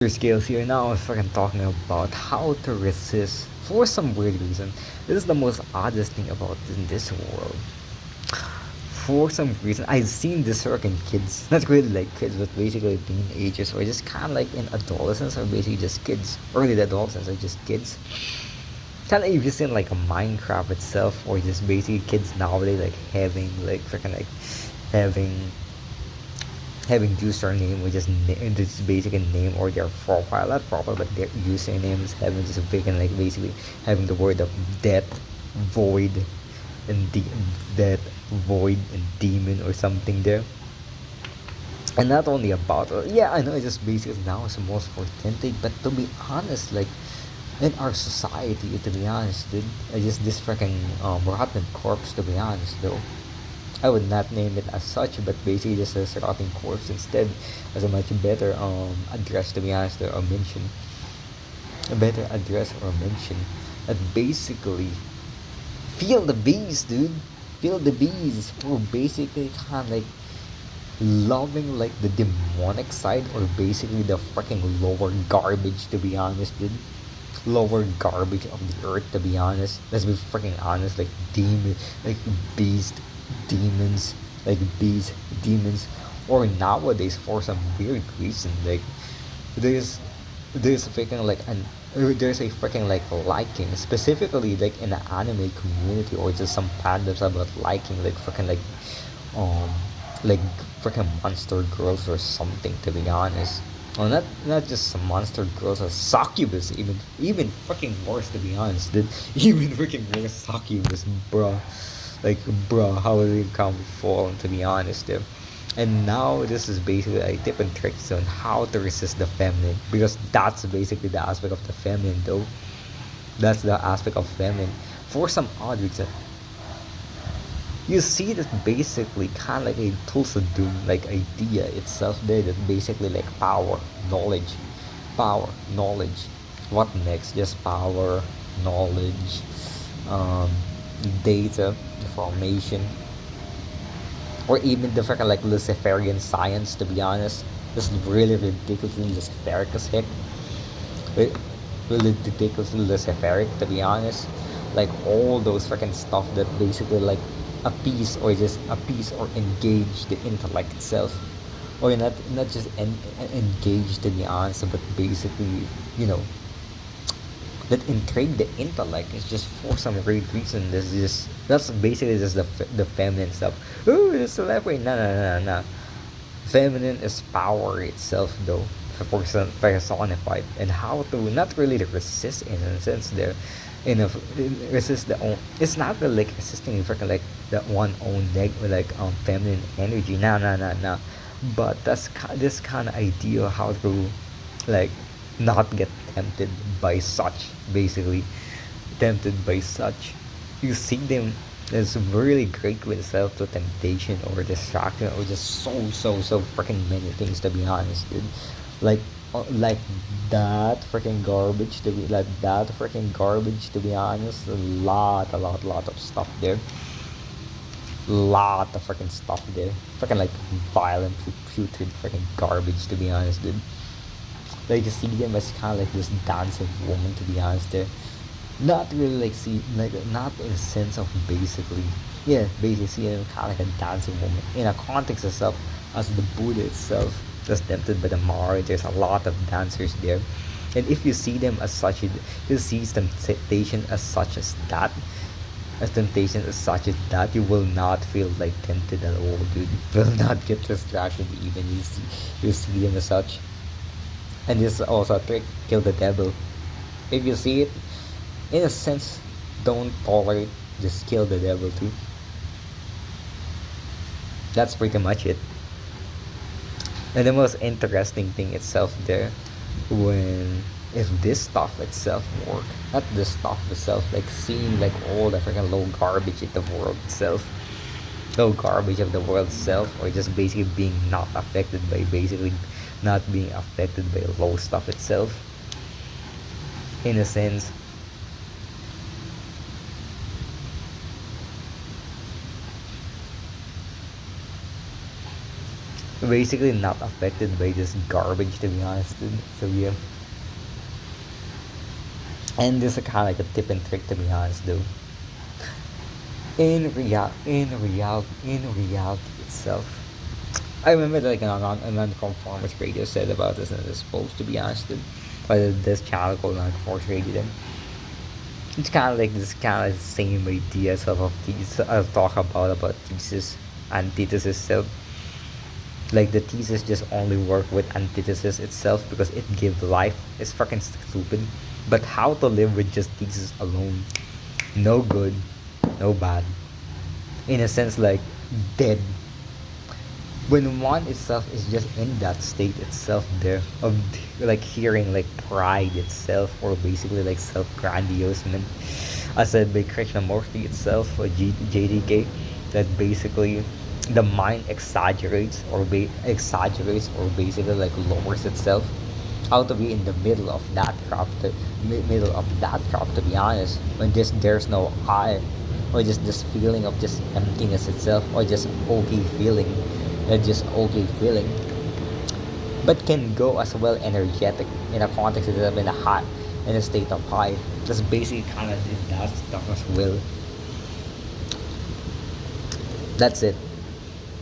Skills here. Now I'm fucking talking about how to resist for some weird reason. This is the most oddest thing about in this world. For some reason, I've seen this work in kids. Not really like kids, but basically teenagers or just kind of like in adolescence or basically just kids. Early adolescents or just kids. Kind of if you seen like a Minecraft itself or just basically kids nowadays like having like freaking like having having username which is this basic name or their profile, not profile but their username is having just freaking like basically having the word of death, void, and death, void, and demon or something there. And not only about yeah, I know it's just basically now it's the most authentic, but to be honest, like in our society, to be honest, dude, I just this freaking rotten corpse, to be honest though. I would not name it as such, but basically just as rotting corpse instead, as a much better address, to be honest, or mention, a better address or mention that basically feel the bees, dude. Feel the bees. Or basically kind of like loving like the demonic side or basically the freaking lower garbage, to be honest, dude. Lower garbage of the earth, to be honest. Let's be freaking honest, like demon, like beast, demons, like beast, demons, or nowadays for some weird reason, like there's there's freaking like an there's a freaking like liking specifically like in the anime community or just some fandoms about liking like freaking um like freaking monster girls or something, to be honest. Well, not just some monster girls or succubus, even fucking worse, to be honest, dude. Even freaking worse, succubus, bruh. Like, bruh, how will you come fall, to be honest, dude. And now this is basically a tip and tricks on how to resist the feminine, because that's basically the aspect of the feminine, though. That's the aspect of feminine. For some odd reason, you see that basically kind of like a Tulsa Doom like idea itself there, that basically like power, knowledge. What next? Just power, knowledge, um, data, information, or even the freaking like Luciferian science. To be honest, this is really ridiculously Luciferic as heck. Re- Really ridiculously Luciferic, to be honest. Like all those freaking stuff that basically like appease or just appease or engage the intellect itself, or not just engage, to be honest, but basically, you know, that intrigue the intellect is just for some great reason. This is that's basically just the feminine stuff. Ooh, the celebrity. No, no, no, no. Feminine is power itself, though, personified, and how to not really to resist in a sense there, in a resist the own. It's not really like resisting freaking like the one own like feminine energy. No, no, no, no. But this kind of idea how to like not get tempted by such, basically tempted by such. You see them as really great with self to temptation or distraction or just so freaking many things, to be honest, dude. Like like that freaking garbage, to be like that freaking garbage, to be honest. A lot of stuff there. Lot of freaking stuff there. Freaking like violent, putrid freaking garbage, to be honest, dude. Like you see them as kind of like this dancing woman, to be honest there. Not really like see like not in a sense of basically, yeah, basically see them kind of like a dancing woman in a context itself, as the Buddha itself was tempted by the Mara. There's a lot of dancers there, and if you see them as such, you see temptation as such as that, as temptation as such as that, you will not feel like tempted at all, dude. You will not get distracted even you see them as such. And this is also a trick, kill the devil. If you see it, in a sense, don't tolerate, just kill the devil too. That's pretty much it. And the most interesting thing itself there, when if this stuff itself work, not this stuff itself, like seeing like all the freaking low garbage in the world itself, low garbage of the world itself, or just basically being not affected by basically not being affected by low stuff itself, in a sense. basically not affected by this garbage, to be honest, dude. So yeah, and this is kind of like a tip and trick, to be honest, though. In reality itself, I remember like an non-conformist radio said about this in this post, to be honest, dude. By this channel called non-conformist radio. Then it's kind of like this kind of same idea of these I'll talk about thesis, antithesis. So like the thesis just only work with antithesis itself because it give life. It's fucking stupid. But how to live with just thesis alone? No good, no bad. In a sense, like dead. When one itself is just in that state itself there of like hearing like pride itself or basically like self-grandiosement, as said by Krishnamurti itself or JDK, that basically the mind exaggerates or basically like lowers itself. How to be in the middle of that crop, to be honest, when just there's no I, or just this feeling of just emptiness itself, or just okay feeling, just okay feeling, but can go as well energetic in a context of in a high, in a state of high. That's basically kind of that stuff as well. That's it.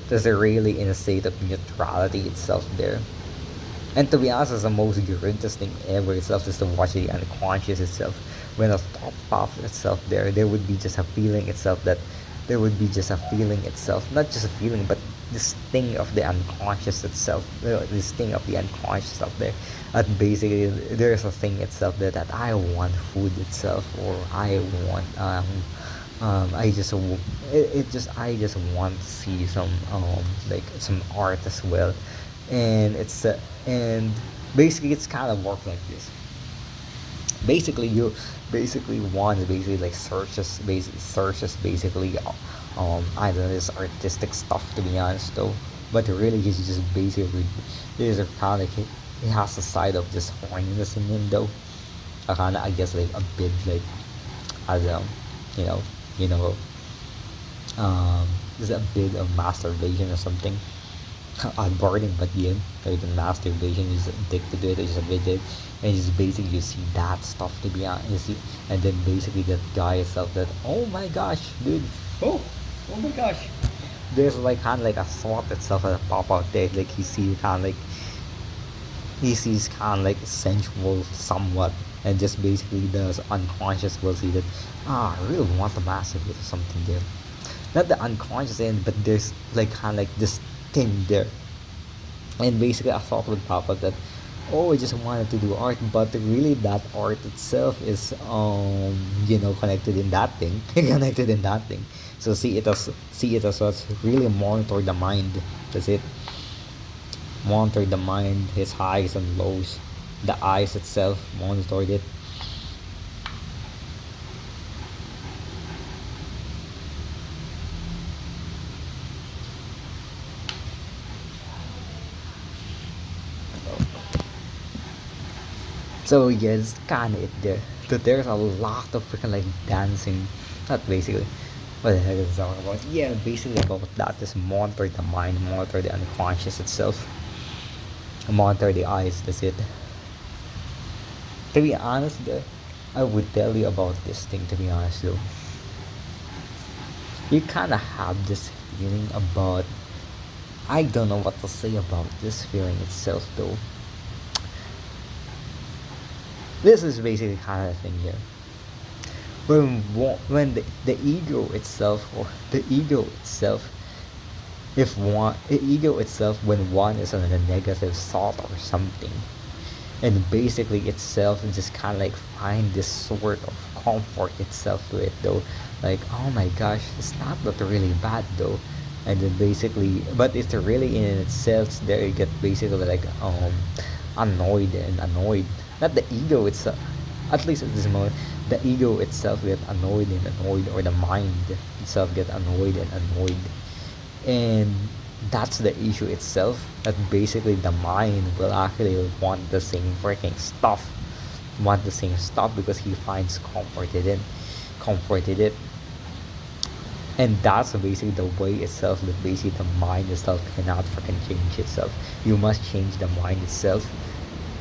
That's really in a state of neutrality itself there. And to be honest, it's the most greatest thing ever itself is to watch the unconscious itself. When a thought pops itself there would be just a feeling itself that there would be just a feeling itself, not just a feeling, but this thing of the unconscious itself, this thing of the unconscious up there. That basically there's a thing itself there that I want food itself, or I want I just it just I just want to see some like some art as well, and and basically it's kind of work like this. Basically you basically one is basically like searches basically I don't know this artistic stuff, to be honest though, but really he's just basically there's a kind of like it has a side of this horniness in him though. I kind of I guess like a bit like I don't know, you know you know there's a bit of masturbation or something. Boring, but yeah, even masturbation is addicted to it. It's a bit it, and it's basically you see that stuff, to be honest. You see, and then basically that guy itself that oh my gosh, dude, oh, oh my gosh. There's like kind of like a thought itself that pop out there, like he sees kind of like sensual somewhat, and just basically the unconscious will see that I really want to masturbate or something there. Not the unconscious end, but there's like kind of like this thing there, and basically I thought would pop up that oh I just wanted to do art, but really that art itself is connected in that thing connected in that thing. So see it as what's really monitor the mind. That's it. Monitor the mind, his highs and lows, the eyes itself monitored it. So yeah, it's kind of it there. But there's a lot of freaking like dancing. Not basically. What the heck is it talking about? Yeah, basically about that. Just monitor the mind, monitor the unconscious itself, monitor the eyes. That's it. To be honest, I would tell you about this thing. To be honest, though, you kind of have this feeling about. I don't know what to say about this feeling itself, though. This is basically kind of thing here. When the ego itself, or the ego itself, if one the ego itself, when one is on a negative thought or something, and basically itself just kind of like find this sort of comfort itself to it though, like oh my gosh, it's not that really bad though, and then basically but it's really in itself there you get basically like annoyed, not the ego itself, at least at this moment the ego itself get annoyed, or the mind itself get annoyed, and that's the issue itself, that basically the mind will actually want the same freaking stuff, because he finds comfort in it. And that's basically the way itself, that basically the mind itself cannot fucking change itself. You must change the mind itself,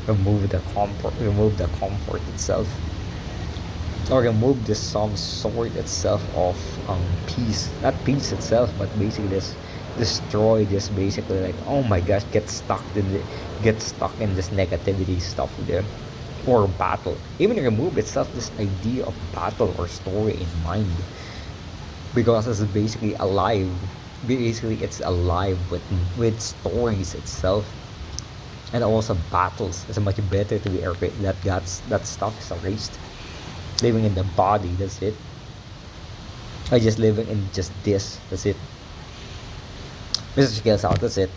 remove the comfort itself, or remove this some sort itself of peace, not peace itself, but basically this destroy this, basically like, oh my gosh, get stuck in this negativity stuff there, or battle. Even remove itself this idea of battle or story in mind, because it's basically alive. Basically, it's alive with stories itself, and also battles. It's much better to be that stuff is erased. Living in the body, that's it. I just living in just this. That's it. Mr. Skills out. That's it.